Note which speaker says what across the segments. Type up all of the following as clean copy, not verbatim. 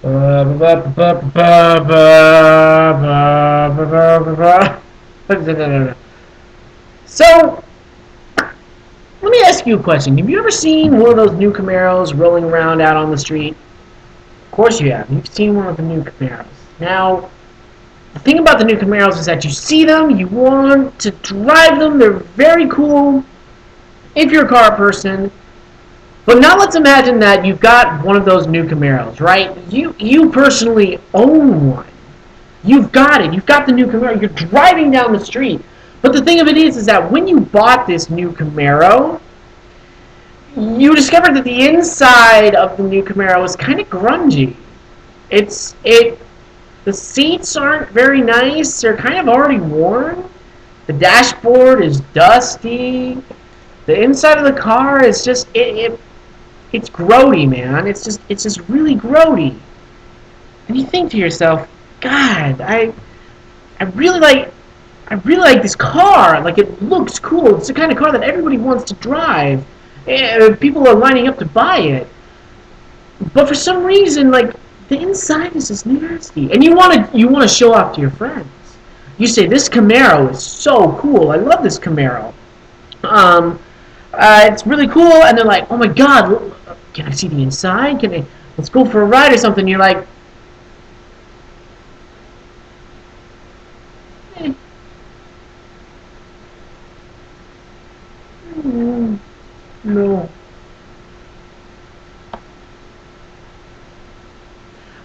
Speaker 1: So, let me ask you a question. Have you ever seen one of those new Camaros rolling around out on the street? Of course you have. You've seen one of the new Camaros. Now, the thing about the new Camaros is that you see them, you want to drive them, they're very cool if you're a car person. But now let's imagine that you've got one of those new Camaros, right? You personally own one. You've got it. You've got the new Camaro. You're driving down the street. But the thing of it is that when you bought this new Camaro, you discovered that the inside of the new Camaro is kind of grungy. The seats aren't very nice. They're kind of already worn. The dashboard is dusty. The inside of the car is just it's grody, man. It's just really grody. And you think to yourself, God, I really like this car. Like, it looks cool. It's the kind of car that everybody wants to drive. People are lining up to buy it. But for some reason, like, the inside is just nasty. And you want to show off to your friends. You say, this Camaro is so cool. I love this Camaro. It's really cool. And they're like, oh my God, can I see the inside? Let's go for a ride or something. You're like, no.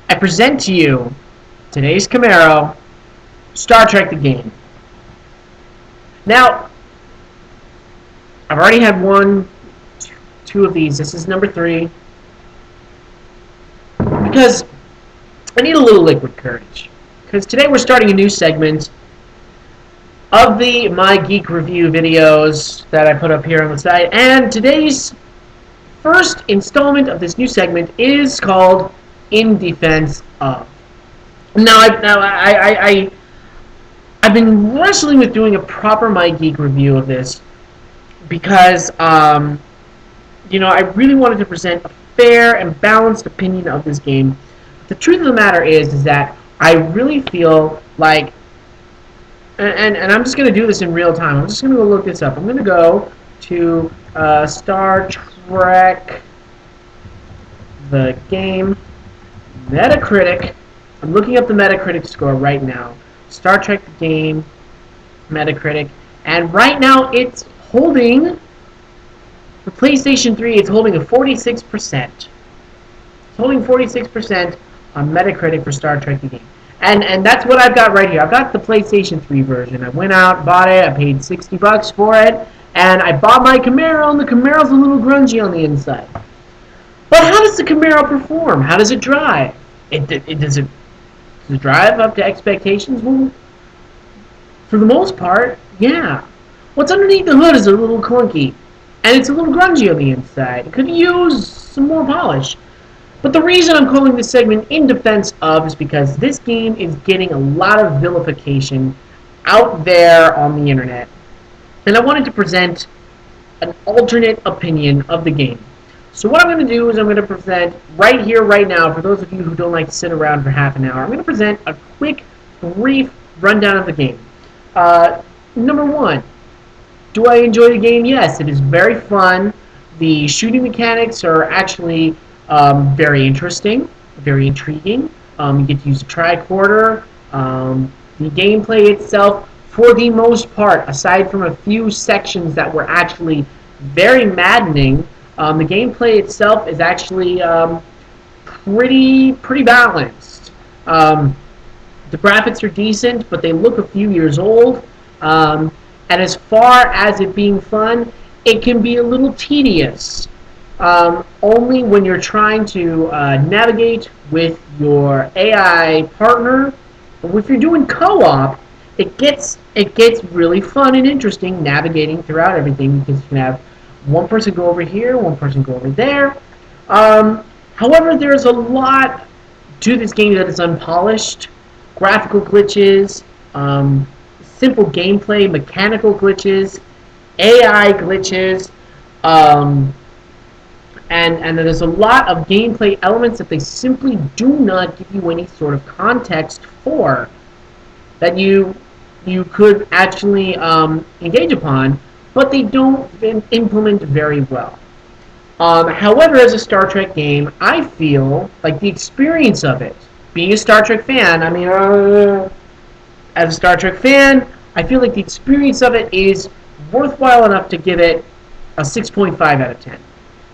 Speaker 1: I present to you today's Camaro, Star Trek the game. Now, I've already had two of these. This is number 3. Because I need a little liquid courage. Because today we're starting a new segment of the My Geek Review videos that I put up here on the site. And today's first installment of this new segment is called In Defense Of. Now I've been wrestling with doing a proper My Geek review of this because I really wanted to present a fair and balanced opinion of this game. The truth of the matter is that I really feel like, and I'm just going to do this in real time. I'm just going to go look this up. I'm going to go to Star Trek the game Metacritic. I'm looking up the Metacritic score right now. Star Trek the game Metacritic, and right now it's holding, for PlayStation 3, it's holding a 46%. It's holding 46% on Metacritic for Star Trek the game. And that's what I've got right here. I've got the PlayStation 3 version. I went out, bought it, I paid $60 for it, and I bought my Camaro, and the Camaro's a little grungy on the inside. But how does the Camaro perform? How does it drive? Does it drive up to expectations? Well, for the most part, yeah. What's underneath the hood is a little clunky, and it's a little grungy on the inside. It could use some more polish. But the reason I'm calling this segment In Defense Of is because this game is getting a lot of vilification out there on the internet. And I wanted to present an alternate opinion of the game. So what I'm going to do is I'm going to present right here, right now, for those of you who don't like to sit around for half an hour, I'm going to present a quick, brief rundown of the game. Number 1, do I enjoy the game? Yes, it is very fun. The shooting mechanics are actually very interesting, very intriguing. You get to use a tricorder. The gameplay itself, for the most part, aside from a few sections that were actually very maddening, the gameplay itself is actually pretty balanced. The graphics are decent, but they look a few years old. And as far as it being fun, it can be a little tedious. Only when you're trying to navigate with your AI partner. But if you're doing co-op, it gets really fun and interesting navigating throughout everything, because you can have one person go over here, one person go over there. However, there's a lot to this game that is unpolished. Graphical glitches, simple gameplay, mechanical glitches, AI glitches, and there's a lot of gameplay elements that they simply do not give you any sort of context for that you could actually engage upon, but they don't implement very well. However, as a Star Trek game, I feel like the experience of it, being a Star Trek fan, I mean, as a Star Trek fan, I feel like the experience of it is worthwhile enough to give it a 6.5 out of 10.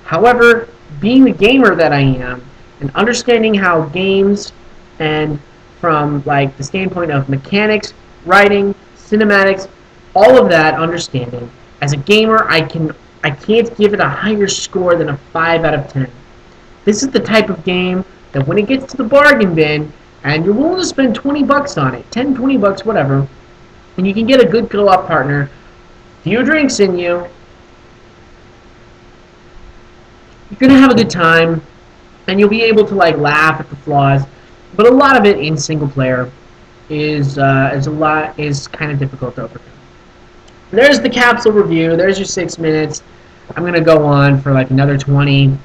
Speaker 1: However, being the gamer that I am, and understanding how games, and from like the standpoint of mechanics, writing, cinematics, all of that understanding, as a gamer, I can't give it a higher score than a 5 out of 10. This is the type of game that when it gets to the bargain bin, and you're willing to spend 20 bucks on it, 10, 20 bucks, whatever, and you can get a good co-op partner, few drinks in you, you're going to have a good time, and you'll be able to like laugh at the flaws, but a lot of it in single player is kind of difficult to overcome. There's the capsule review. There's your 6 minutes. I'm going to go on for like another 20.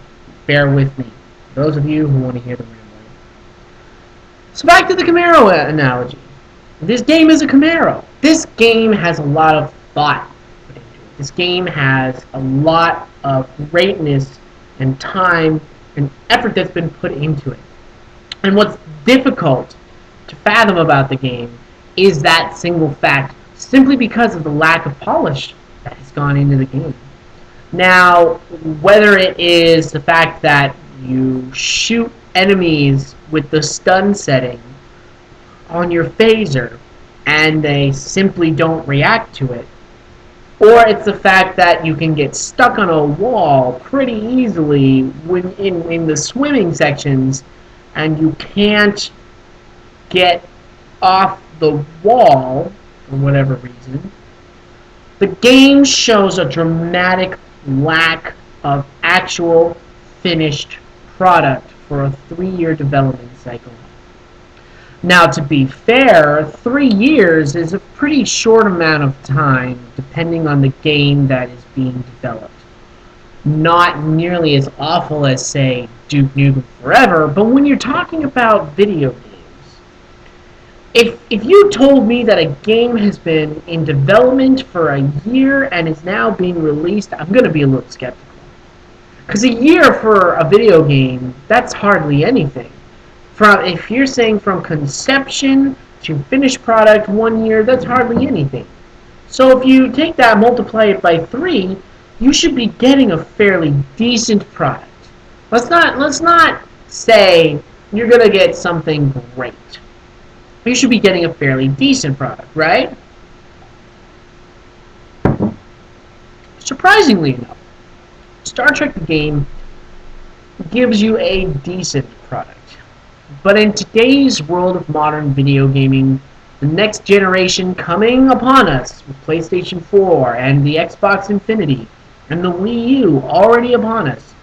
Speaker 1: Bear with me. For those of you who want to hear the rambling. So back to the Camaro analogy. This game is a Camaro. This game has a lot of thought put into it. This game has a lot of greatness and time and effort that's been put into it. And what's difficult to fathom about the game is that single fact, simply because of the lack of polish that has gone into the game. Now, whether it is the fact that you shoot enemies with the stun setting on your phaser and they simply don't react to it, or it's the fact that you can get stuck on a wall pretty easily when in the swimming sections and you can't get off the wall for whatever reason, the game shows a dramatic lack of actual finished product for a 3-year development cycle. Now, to be fair, 3 years is a pretty short amount of time depending on the game that is being developed. Not nearly as awful as, say, Duke Nukem Forever, but when you're talking about video games, if you told me that a game has been in development for a year and is now being released, I'm going to be a little skeptical. Because a year for a video game, that's hardly anything. If you're saying from conception to finished product 1 year, that's hardly anything. So if you take that, multiply it by 3, you should be getting a fairly decent product. Let's not say you're going to get something great. You should be getting a fairly decent product, right? Surprisingly enough, Star Trek the game gives you a decent product. But in today's world of modern video gaming, the next generation coming upon us with PlayStation 4 and the Xbox Infinity and the Wii U already upon us,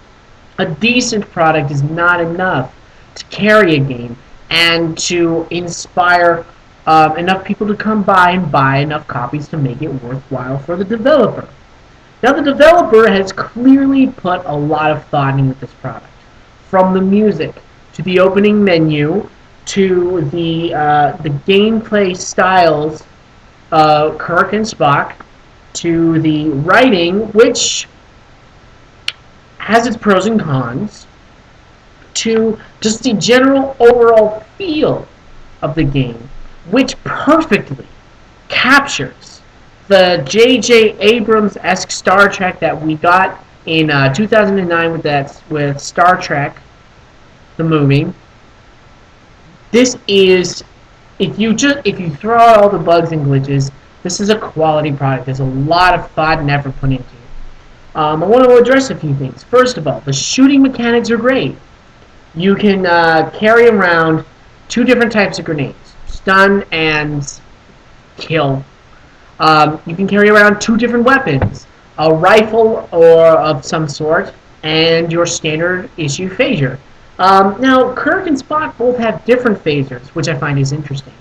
Speaker 1: a decent product is not enough to carry a game and to inspire enough people to come by and buy enough copies to make it worthwhile for the developer. Now, the developer has clearly put a lot of thought into this product, from the music to the opening menu to the gameplay styles, Kirk and Spock, to the writing, which has its pros and cons, to just the general overall feel of the game, which perfectly captures the J.J. Abrams-esque Star Trek that we got in 2009 with Star Trek, the movie. This is, if you throw out all the bugs and glitches, this is a quality product. There's a lot of thought and effort put into it. I want to address a few things. First of all, the shooting mechanics are great. You can carry around 2 different types of grenades, stun and kill. You can carry around 2 different weapons, a rifle or of some sort, and your standard issue phaser. Now, Kirk and Spock both have different phasers, which I find is interesting.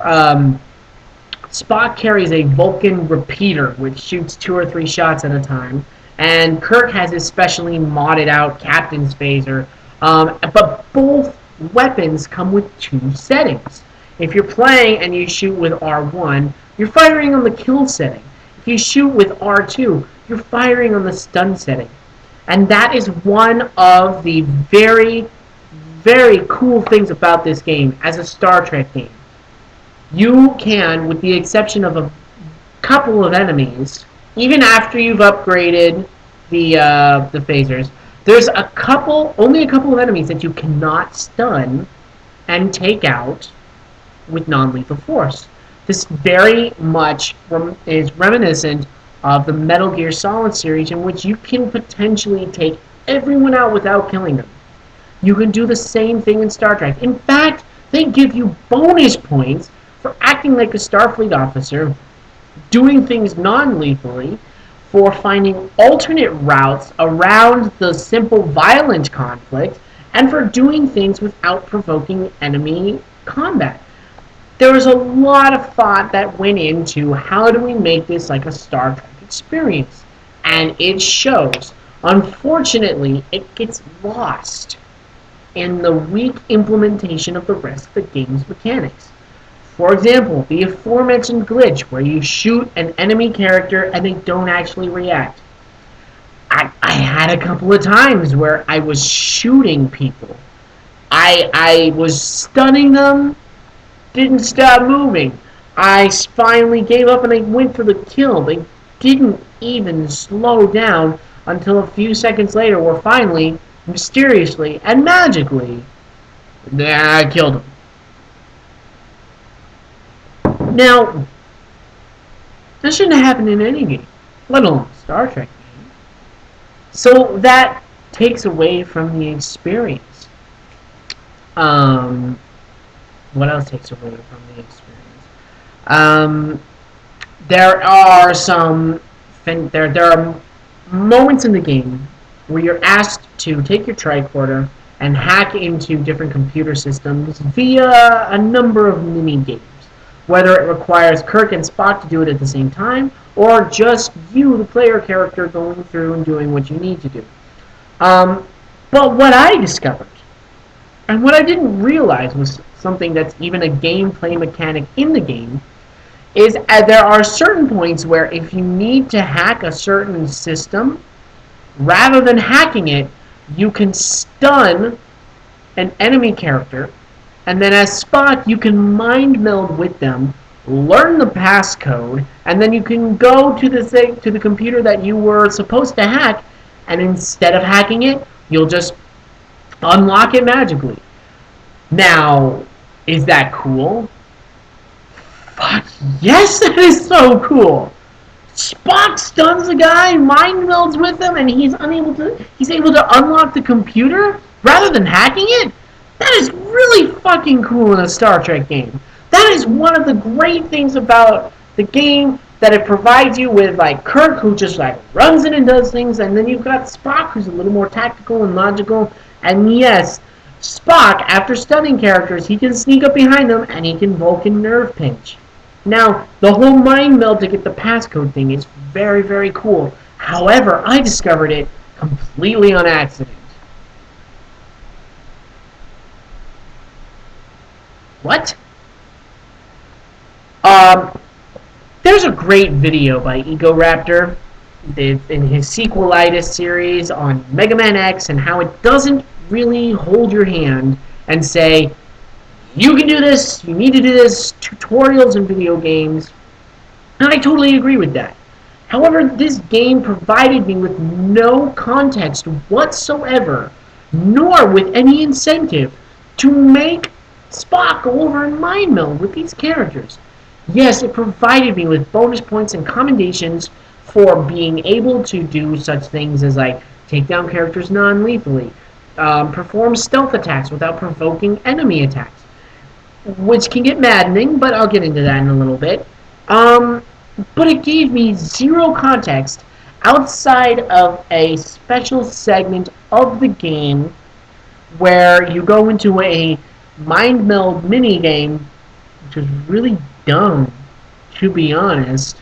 Speaker 1: Spock carries a Vulcan repeater, which shoots 2 or 3 shots at a time, and Kirk has his specially modded out Captain's Phaser. But both weapons come with two settings. If you're playing and you shoot with R1, you're firing on the kill setting. If you shoot with R2, you're firing on the stun setting. And that is one of the very, very cool things about this game as a Star Trek game. You can, with the exception of a couple of enemies, even after you've upgraded the phasers, there's only a couple of enemies that you cannot stun and take out with non-lethal force. This very much is reminiscent of the Metal Gear Solid series, in which you can potentially take everyone out without killing them. You can do the same thing in Star Trek. In fact, they give you bonus points for acting like a Starfleet officer, doing things non-lethally, for finding alternate routes around the simple violent conflict, and for doing things without provoking enemy combat. There was a lot of thought that went into how do we make this like a Star Trek experience, and it shows. Unfortunately, it gets lost in the weak implementation of the rest of the game's mechanics. For example, the aforementioned glitch where you shoot an enemy character and they don't actually react. I had a couple of times where I was shooting people. I was stunning them, didn't stop moving. I finally gave up and I went for the kill. They didn't even slow down until a few seconds later, where finally, mysteriously and magically, I killed them. Now, that shouldn't have happened in any game, let alone a Star Trek game. So that takes away from the experience. What else takes away from the experience? There are moments in the game where you're asked to take your tricorder and hack into different computer systems via a number of mini games. Whether it requires Kirk and Spock to do it at the same time, or just you, the player character, going through and doing what you need to do. But what I discovered, and what I didn't realize was something that's even a gameplay mechanic in the game, is there are certain points where if you need to hack a certain system, rather than hacking it, you can stun an enemy character, and then as Spock, you can mind meld with them, learn the passcode, and then you can go to the computer that you were supposed to hack, and instead of hacking it, you'll just unlock it magically. Now, is that cool? Fuck yes, that is so cool! Spock stuns a guy, mind melds with him, and he's able to unlock the computer rather than hacking it? That is really fucking cool in a Star Trek game. That is one of the great things about the game, that it provides you with like Kirk, who just like runs in and does things, and then you've got Spock, who's a little more tactical and logical. And yes, Spock, after stunning characters, he can sneak up behind them and he can Vulcan nerve pinch. Now, the whole mind meld to get the passcode thing is very, very cool. However, I discovered it completely on accident. What? There's a great video by Egoraptor in his Sequelitis series on Mega Man X, and how it doesn't really hold your hand and say, you can do this, you need to do this, tutorials in video games. And I totally agree with that. However, this game provided me with no context whatsoever, nor with any incentive to make Spock go over and mind meld with these characters. Yes, it provided me with bonus points and commendations for being able to do such things as like take down characters non-lethally, perform stealth attacks without provoking enemy attacks, which can get maddening, but I'll get into that in a little bit. But it gave me zero context outside of a special segment of the game where you go into a mind meld mini game, which is really dumb, to be honest.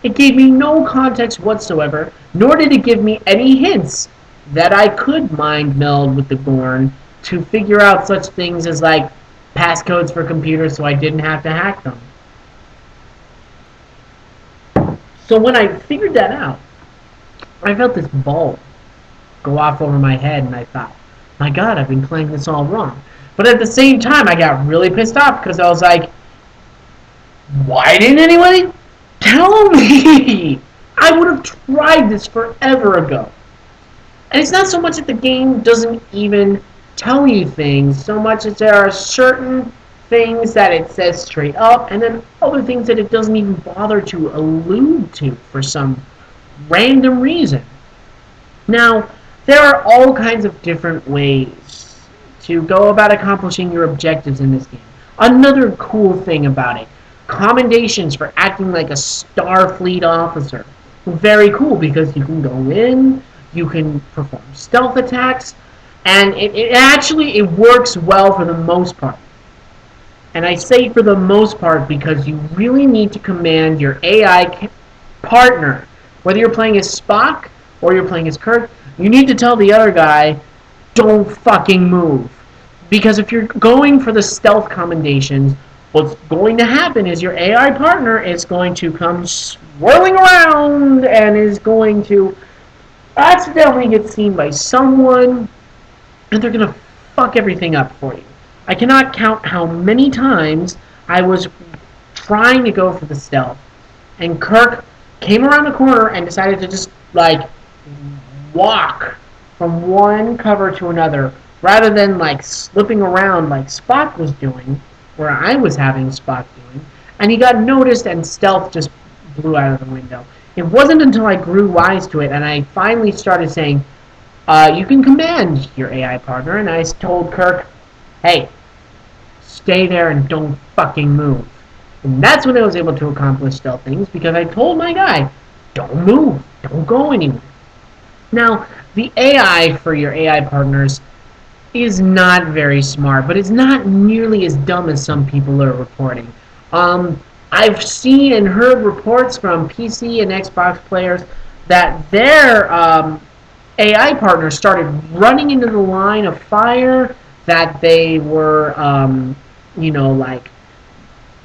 Speaker 1: It gave me no context whatsoever, nor did it give me any hints that I could mind meld with the Gorn to figure out such things as like passcodes for computers so I didn't have to hack them. So when I figured that out, I felt this bulb go off over my head and I thought, my god, I've been playing this all wrong. But at the same time, I got really pissed off because I was like, why didn't anybody tell me? I would have tried this forever ago. And it's not so much that the game doesn't even tell you things, so much as there are certain things that it says straight up, and then other things that it doesn't even bother to allude to for some random reason. Now, there are all kinds of different ways to go about accomplishing your objectives in this game. Another cool thing about it, commendations for acting like a Starfleet officer. Very cool because you can go in, you can perform stealth attacks, and it works well for the most part. And I say for the most part because you really need to command your AI partner. Whether you're playing as Spock or you're playing as Kirk, you need to tell the other guy, don't fucking move. Because if you're going for the stealth commendations, what's going to happen is your AI partner is going to come swirling around and is going to accidentally get seen by someone, and they're going to fuck everything up for you. I cannot count how many times I was trying to go for the stealth, and Kirk came around the corner and decided to just, like, walk from one cover to another, rather than, like, slipping around like Spock was doing, where I was having Spock doing, and he got noticed and stealth just blew out of the window. It wasn't until I grew wise to it and I finally started saying, you can command your AI partner, and I told Kirk, hey, stay there and don't fucking move. And that's when I was able to accomplish stealth things, because I told my guy, don't move, don't go anywhere. Now, the AI for your AI partners is not very smart, but it's not nearly as dumb as some people are reporting. I've seen and heard reports from PC and Xbox players that their AI partners started running into the line of fire, that they were,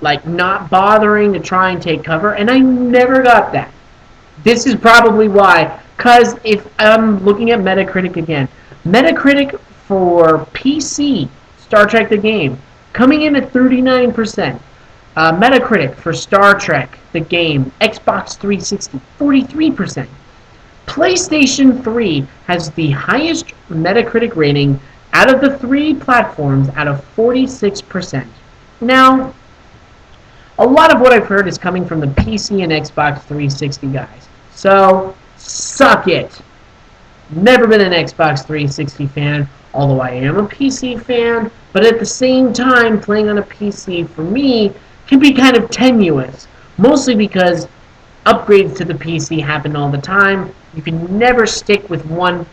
Speaker 1: like not bothering to try and take cover, and I never got that. This is probably why, because if I'm looking at Metacritic again, Metacritic for PC, Star Trek the game, coming in at 39%. Metacritic for Star Trek the game, Xbox 360, 43%. PlayStation 3 has the highest Metacritic rating out of the three platforms out of 46%. Now, a lot of what I've heard is coming from the PC and Xbox 360 guys. So, suck it. Never been an Xbox 360 fan, although I am a PC fan, but at the same time, playing on a PC for me can be kind of tenuous, mostly because upgrades to the PC happen all the time. You can never stick with one,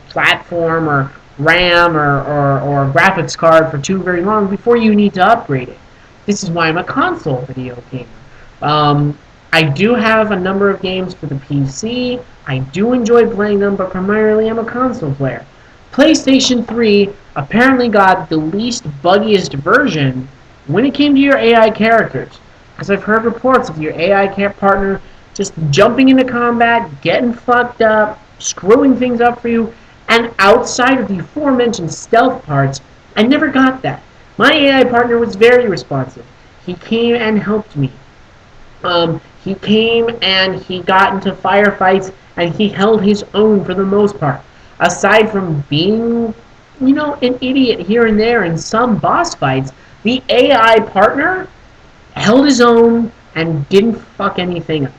Speaker 1: platform or RAM or graphics card for too very long before you need to upgrade it. This is why I'm a console video gamer. I do have a number of games for the PC. I do enjoy playing them, but primarily I'm a console player. PlayStation 3 apparently got the least buggiest version when it came to your AI characters, because I've heard reports of your AI partner just jumping into combat, getting fucked up, screwing things up for you, and outside of the aforementioned stealth parts, I never got that. My AI partner was very responsive. He came and helped me. He came and he got into firefights, and he held his own for the most part. Aside from being, an idiot here and there in some boss fights, the AI partner held his own and didn't fuck anything up.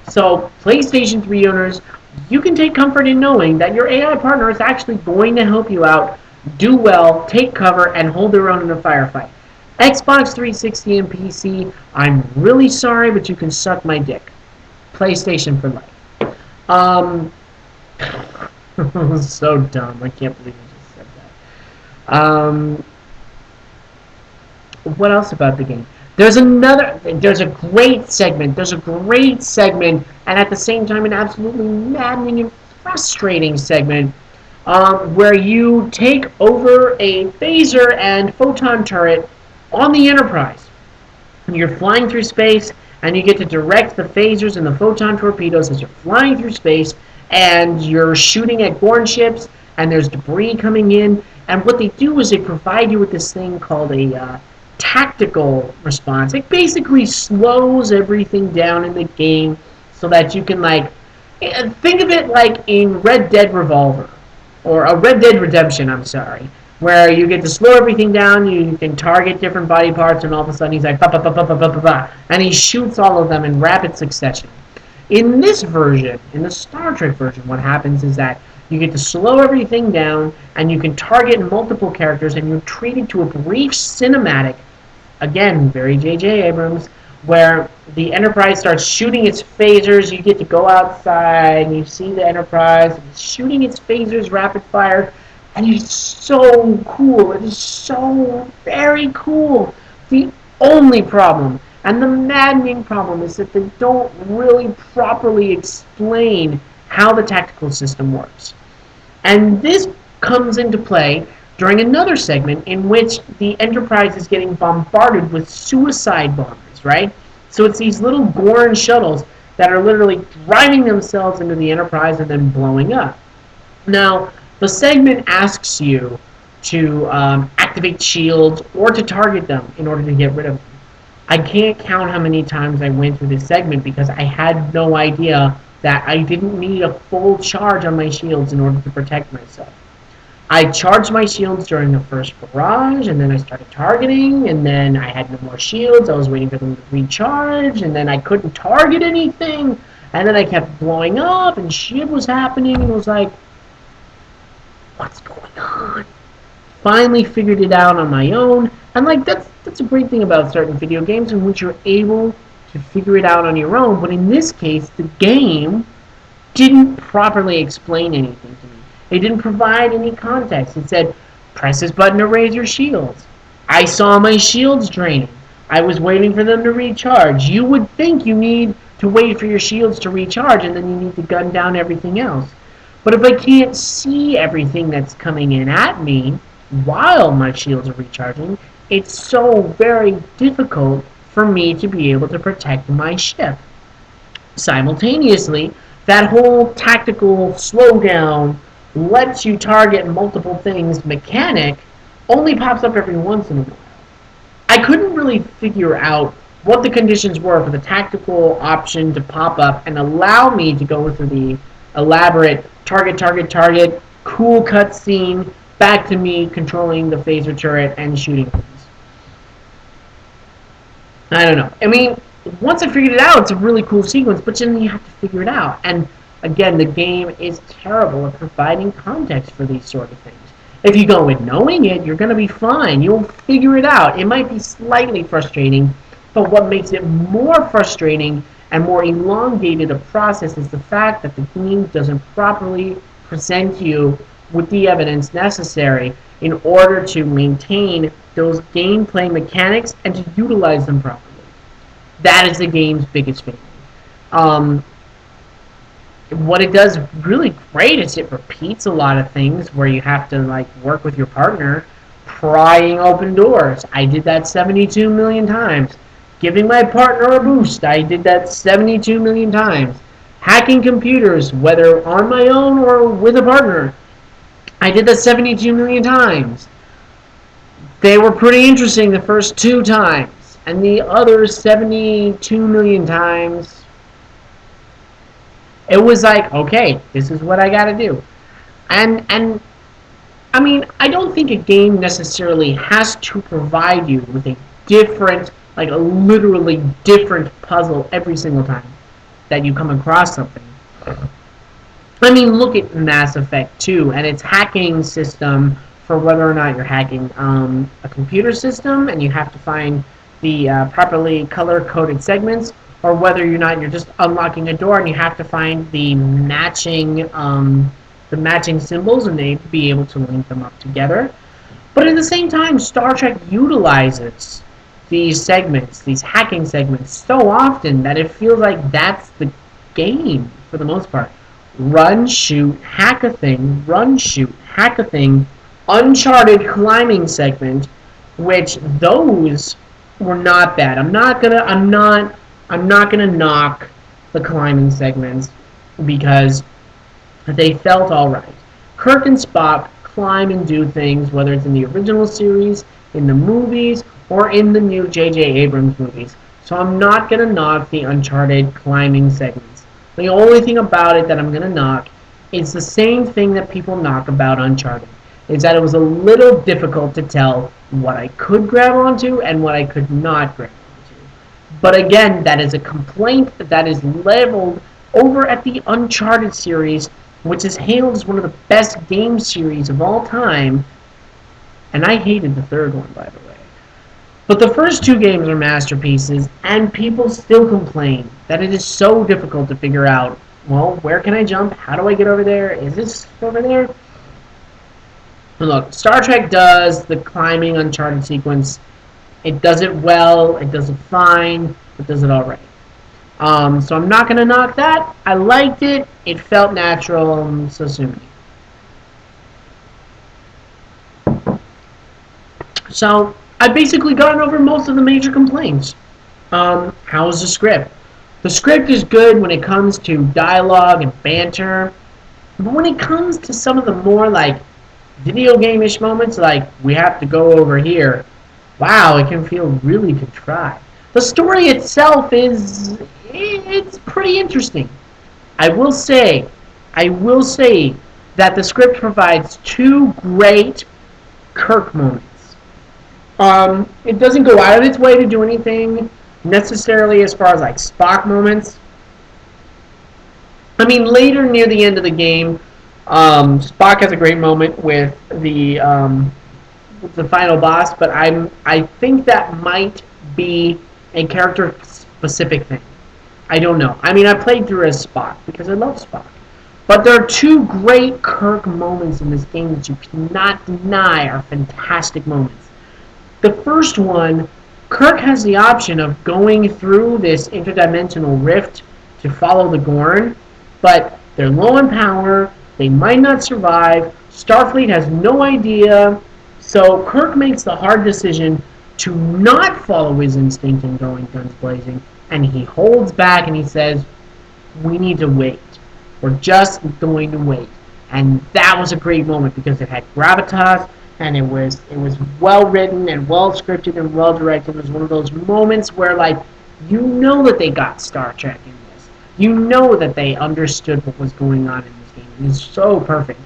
Speaker 1: So, PlayStation 3 owners, you can take comfort in knowing that your AI partner is actually going to help you out, do well, take cover, and hold their own in a firefight. Xbox 360 and PC, I'm really sorry, but you can suck my dick. PlayStation for life. So dumb. I can't believe I just said that. What else about the game? There's a great segment. There's a great segment, and at the same time, an absolutely maddening and frustrating segment where you take over a phaser and photon turret on the Enterprise. And you're flying through space, and you get to direct the phasers and the photon torpedoes as you're flying through space, and you're shooting at Gorn ships, and there's debris coming in. And what they do is they provide you with this thing called a tactical response. It basically slows everything down in the game so that you can think of it like in Red Dead Revolver or a Red Dead Redemption, I'm sorry, where you get to slow everything down, you can target different body parts, and all of a sudden he's like, ba ba ba ba ba ba ba ba, and he shoots all of them in rapid succession. In this version, in the Star Trek version, what happens is that you get to slow everything down, and you can target multiple characters, and you're treated to a brief cinematic, again, very J.J. Abrams, where the Enterprise starts shooting its phasers. You get to go outside, and you see the Enterprise shooting its phasers rapid fire, and it's so cool. It is so very cool. The only problem, and the maddening problem, is that they don't really properly explain how the tactical system works. And this comes into play during another segment in which the Enterprise is getting bombarded with suicide bombers, right? So it's these little Gorn shuttles that are literally driving themselves into the Enterprise and then blowing up. Now, the segment asks you to activate shields or to target them in order to get rid of them. I can't count how many times I went through this segment because I had no idea that I didn't need a full charge on my shields in order to protect myself. I charged my shields during the first barrage, and then I started targeting, and then I had no more shields. I was waiting for them to recharge, and then I couldn't target anything, and then I kept blowing up, and shit was happening, and it was like, what's going on? Finally figured it out on my own, and that's a great thing about certain video games in which you're able to figure it out on your own, but in this case, the game didn't properly explain anything to me. It didn't provide any context. It said, press this button to raise your shields. I saw my shields draining. I was waiting for them to recharge. You would think you need to wait for your shields to recharge and then you need to gun down everything else. But if I can't see everything that's coming in at me while my shields are recharging, it's so very difficult for me to be able to protect my ship. Simultaneously, that whole tactical slowdown lets you target multiple things mechanic only pops up every once in a while. I couldn't really figure out what the conditions were for the tactical option to pop up and allow me to go through the elaborate target, cool cutscene, back to me controlling the phaser turret and shooting things. I don't know. I mean, once I figured it out, it's a really cool sequence, but then you have to figure it out. And again, the game is terrible at providing context for these sort of things. If you go in knowing it, you're going to be fine. You'll figure it out. It might be slightly frustrating, but what makes it more frustrating and more elongated a process is the fact that the game doesn't properly present you with the evidence necessary in order to maintain those gameplay mechanics and to utilize them properly. That is the game's biggest failure. What it does really great is it repeats a lot of things where you have to work with your partner, prying open doors. I did that 72 million times. Giving my partner a boost. I did that 72 million times. Hacking computers, whether on my own or with a partner. I did that 72 million times. They were pretty interesting the first 2 times. And the other 72 million times, it was like, okay, this is what I gotta do. And I mean, I don't think a game necessarily has to provide you with a different, a literally different puzzle every single time that you come across something. I mean, look at Mass Effect 2 and its hacking system for whether or not you're hacking a computer system and you have to find the properly color-coded segments, or whether or not you're just unlocking a door and you have to find the matching symbols and they be able to link them up together. But at the same time, Star Trek utilizes these segments, these hacking segments, so often that it feels like that's the game for the most part. Run, shoot, hack a thing, run, shoot, hack a thing, Uncharted climbing segment, which those were not bad. I'm not gonna knock the climbing segments because they felt alright. Kirk and Spock climb and do things, whether it's in the original series, in the movies, or in the new J.J. Abrams movies. So I'm not going to knock the Uncharted climbing segments. The only thing about it that I'm going to knock is the same thing that people knock about Uncharted. Is that it was a little difficult to tell what I could grab onto and what I could not grab onto. But again, that is a complaint that is leveled over at the Uncharted series, which is hailed as one of the best game series of all time. And I hated the third one, by the way. But the first two games are masterpieces, and people still complain that it is so difficult to figure out, well, where can I jump? How do I get over there? Is this over there? But look, Star Trek does the climbing Uncharted sequence. It does it well, it does it fine, it does it alright. So I'm not going to knock that. I liked it. It felt natural, so sue me. So I've basically gotten over most of the major complaints. How's the script? The script is good when it comes to dialogue and banter, but when it comes to some of the more like video game-ish moments, like we have to go over here, wow, it can feel really contrived. The story itself it's pretty interesting. I will say that the script provides two great Kirk moments. It doesn't go out of its way to do anything necessarily as far as like Spock moments. I mean, later near the end of the game, Spock has a great moment with the final boss, but I think that might be a character-specific thing. I don't know. I mean, I played through as Spock because I love Spock. But there are two great Kirk moments in this game that you cannot deny are fantastic moments. The first one, Kirk has the option of going through this interdimensional rift to follow the Gorn, but they're low on power, they might not survive, Starfleet has no idea, so Kirk makes the hard decision to not follow his instinct and going guns blazing, and he holds back and he says, we need to wait. We're just going to wait. And that was a great moment because it had gravitas and it was well written and well scripted and well directed. It was one of those moments where like you know that they got Star Trek in this. You know that they understood what was going on in this game. It was so perfect.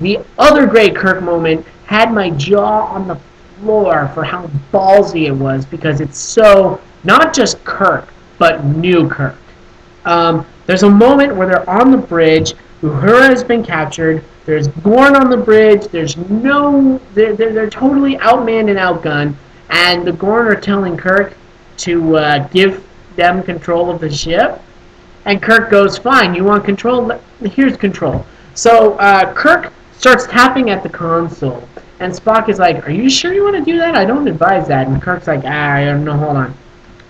Speaker 1: The other great Kirk moment had my jaw on the floor for how ballsy it was because it's so not just Kirk, but new Kirk. There's a moment where they're on the bridge, Uhura has been captured, there's Gorn on the bridge, there's no, they're totally outmanned and outgunned, and the Gorn are telling Kirk to give them control of the ship, and Kirk goes, fine, you want control? Here's control. So Kirk starts tapping at the console, and Spock is like, are you sure you want to do that? I don't advise that. And Kirk's like, I don't know, hold on.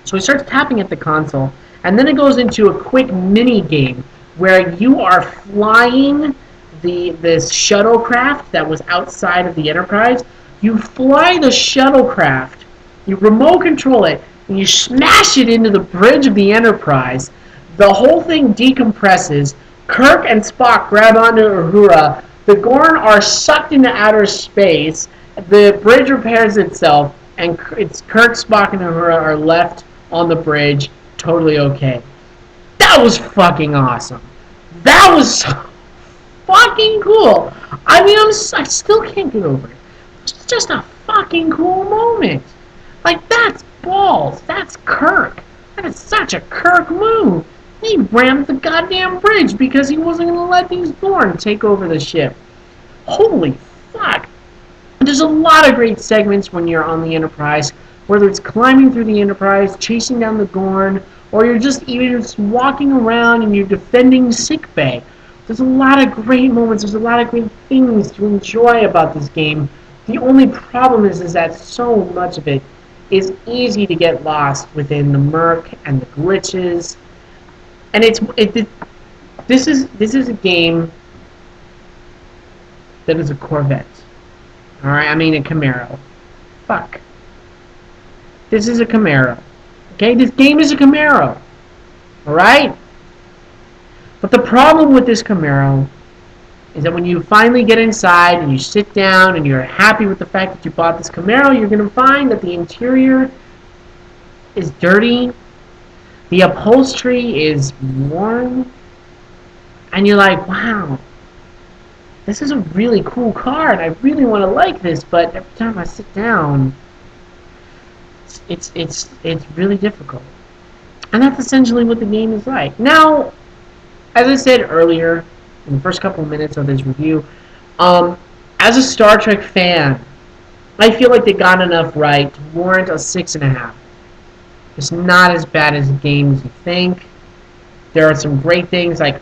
Speaker 1: So he starts tapping at the console, and then it goes into a quick mini game where you are flying this shuttlecraft that was outside of the Enterprise. You fly the shuttlecraft, you remote control it, and you smash it into the bridge of the Enterprise. The whole thing decompresses. Kirk and Spock grab onto Uhura. The Gorn are sucked into outer space. The bridge repairs itself, and it's Kirk, Spock, and Uhura are left on the bridge, totally okay. That was fucking awesome. That was so fucking cool. I mean, I still can't get over it. It's just a fucking cool moment. Like, that's balls. That's Kirk. That is such a Kirk move. He rammed the goddamn bridge because he wasn't going to let these Gorn take over the ship. Holy fuck. There's a lot of great segments when you're on the Enterprise, whether it's climbing through the Enterprise, chasing down the Gorn, or you're just even just walking around and you're defending sickbay. There's a lot of great moments. There's a lot of great things to enjoy about this game. The only problem is that so much of it is easy to get lost within the murk and the glitches. And this is a game that is a Corvette. All right, I mean a Camaro. Fuck. This is a Camaro. Okay, this game is a Camaro. All right. But the problem with this Camaro is that when you finally get inside and you sit down and you're happy with the fact that you bought this Camaro, you're going to find that the interior is dirty, the upholstery is worn, and you're like, wow, this is a really cool car and I really want to like this, but every time I sit down, it's really difficult. And that's essentially what the game is like. Now, as I said earlier, in the first couple of minutes of this review, as a Star Trek fan, I feel like they got enough right to warrant a 6.5. It's not as bad as a game as you think. There are some great things, like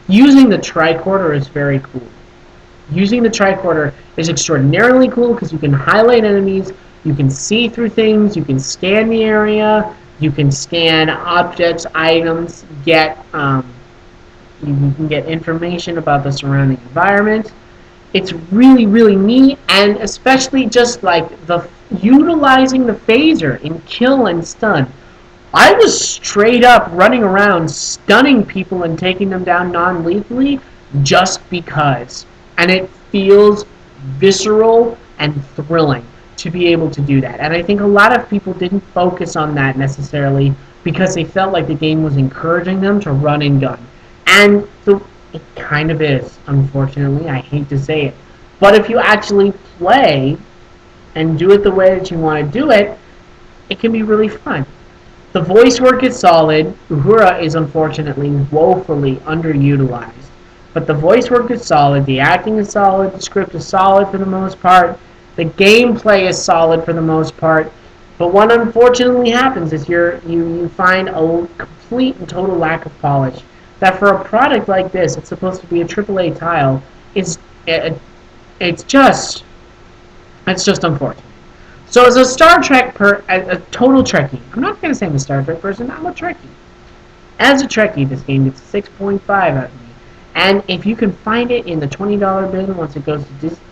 Speaker 1: using the tricorder is very cool. Using the tricorder is extraordinarily cool because you can highlight enemies, you can see through things, you can scan the area, you can scan objects, items, you can get information about the surrounding environment. It's really, really neat, and especially just like utilizing the phaser in kill and stun. I was straight up running around stunning people and taking them down non-lethally just because. And it feels visceral and thrilling to be able to do that. And I think a lot of people didn't focus on that necessarily because they felt like the game was encouraging them to run and gun. And so it kind of is, unfortunately. I hate to say it. But if you actually play and do it the way that you want to do it, it can be really fun. The voice work is solid. Uhura is unfortunately woefully underutilized. But the voice work is solid, the acting is solid, the script is solid for the most part, the gameplay is solid for the most part. But what unfortunately happens is you find a complete and total lack of polish. That for a product like this, it's supposed to be a AAA title, it's just unfortunate. So as a Star Trek a total Trekkie, I'm not going to say I'm a Star Trek person, I'm a Trekkie. As a Trekkie, this game gets a 6.5 out of me. And if you can find it in the $20 bin once it goes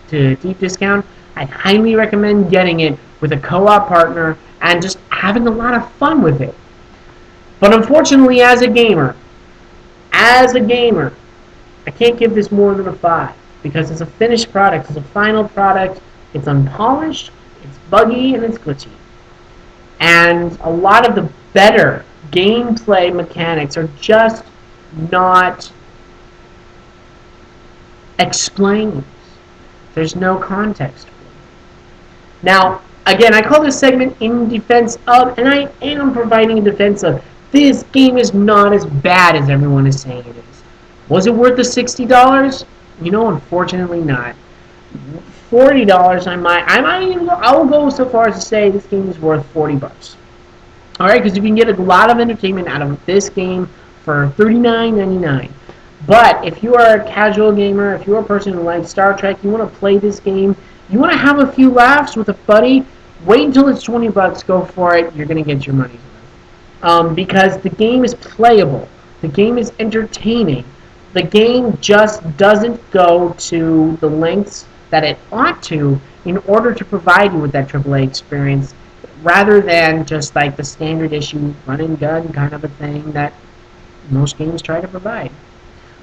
Speaker 1: to deep discount, I highly recommend getting it with a co-op partner and just having a lot of fun with it. But unfortunately, as a gamer, I can't give this more than a 5 because it's a finished product, it's a final product, it's unpolished, it's buggy, and it's glitchy. And a lot of the better gameplay mechanics are just not explained. There's no context for it. Now, again, I call this segment in defense of, and I am providing a defense of, this game is not as bad as everyone is saying it is. Was it worth the $60? You know, unfortunately not. $40, I will go so far as to say this game is worth $40. Alright, because you can get a lot of entertainment out of this game for $39.99. But if you are a casual gamer, if you're a person who likes Star Trek, you want to play this game, you want to have a few laughs with a buddy, wait until it's $20, go for it, you're going to get your money's worth. Because the game is playable, the game is entertaining, the game just doesn't go to the lengths that it ought to in order to provide you with that AAA experience, rather than just like the standard issue run and gun kind of a thing that most games try to provide.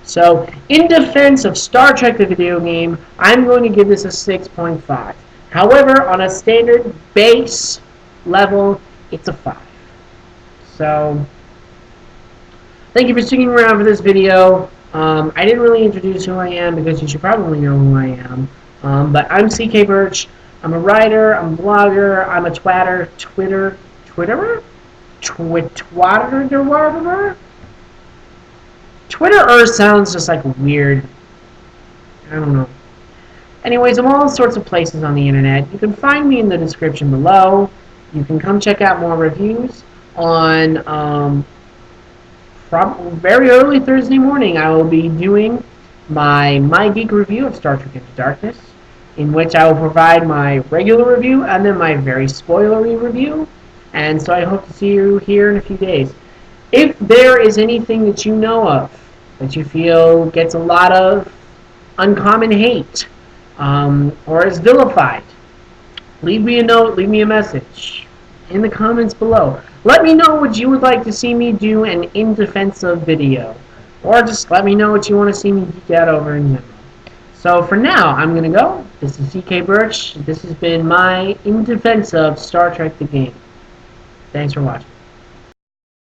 Speaker 1: So, in defense of Star Trek the video game, I'm going to give this a 6.5. However, on a standard base level, it's a 5. So, thank you for sticking around for this video. I didn't really introduce who I am because you should probably know who I am. But I'm CK Burch. I'm a writer, I'm a blogger, I'm a Twitterer? Twitterer sounds just like weird. I don't know. Anyways, I'm all sorts of places on the internet. You can find me in the description below. You can come check out more reviews on very early Thursday morning. I will be doing my Geek review of Star Trek Into Darkness. in which I will provide my regular review and then my very spoilery review. And so I hope to see you here in a few days. If there is anything that you know of that you feel gets a lot of uncommon hate or is vilified, leave me a note, leave me a message in the comments below. Let me know what you would like to see me do an in defense of video. Or just let me know what you want to see me geek out over in general. So for now, I'm going to go. This is CK Burch. This has been my in defense of Star Trek the Game. Thanks for watching.